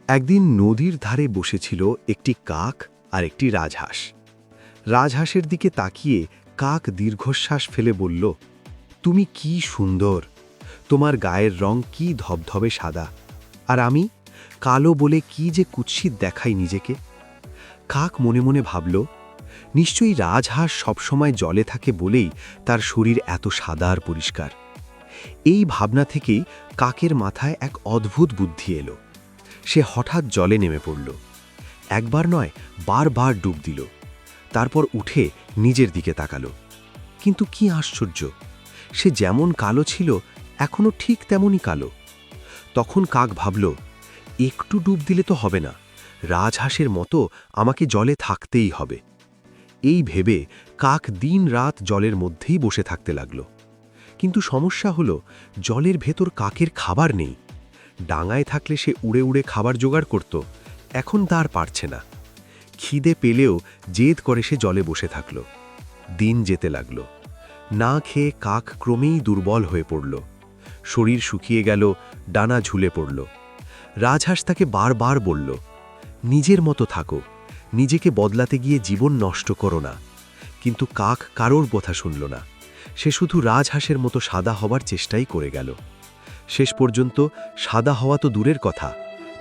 একদিন নদীর ধারে বসেছিল একটি কাক আর একটি রাজহাঁস। রাজহাঁসের দিকে তাকিয়ে কাক দীর্ঘশ্বাস ফেলে বলল, তুমি কি সুন্দর, তোমার গায়ের রং কি ধবধবে সাদা, আর আমি কালো বলে কি যে কুৎসিত দেখাই নিজেকে। কাক মনে মনে ভাবল, নিশ্চয়ই রাজহাঁস সবসময় জলে থাকে বলেই তার শরীর এত সাদা আর পরিষ্কার। এই ভাবনা থেকেই কাকের মাথায় এক অদ্ভুত বুদ্ধি এলো। সে হঠাৎ জলে নেমে পড়ল। একবার নয়, বারবার ডুব দিল। তারপর উঠে নিজের দিকে তাকালো। কিন্তু কি আশ্চর্য, সে যেমন কালো ছিল এখনও ঠিক তেমনই কালো। তখন কাক ভাবল, একটু ডুব দিলে তো হবে না, রাজহাঁসের মতো আমাকে জলে থাকতেই হবে। এই ভেবে কাক দিন-রাত জলের মধ্যেই বসে থাকতে লাগল। কিন্তু সমস্যা হলো, জলের ভেতর কাকের খাবার নেই। ডাঙায় থাকলে সে উড়ে উড়ে খাবার জোগাড় করত, এখন তার পারছে না। খিদে পেলেও জেদ করে সে জলে বসে থাকল। দিন যেতে লাগল। না খেয়ে কাক ক্রমেই দুর্বল হয়ে পড়ল। শরীর শুকিয়ে গেল, ডানা ঝুলে পড়ল। রাজহাঁস তাকে বারবার বলল, নিজের মতো থাকো, নিজেকে বদলাতে গিয়ে জীবন নষ্ট করো না। কিন্তু কাক কারোর কথা শুনল না। সে শুধু রাজহাঁসের মতো সাদা হবার চেষ্টাই করে গেল। শেষ পর্যন্ত সাদা হওয়া তো দূরের কথা,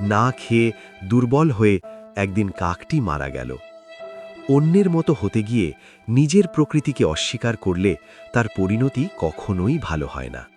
না খেয়ে দুর্বল হয়ে একদিন কাকটি মারা গেল। অন্যের মতো হতে গিয়ে নিজের প্রকৃতিকে অস্বীকার করলে তার পরিণতি কখনোই ভালো হয় না।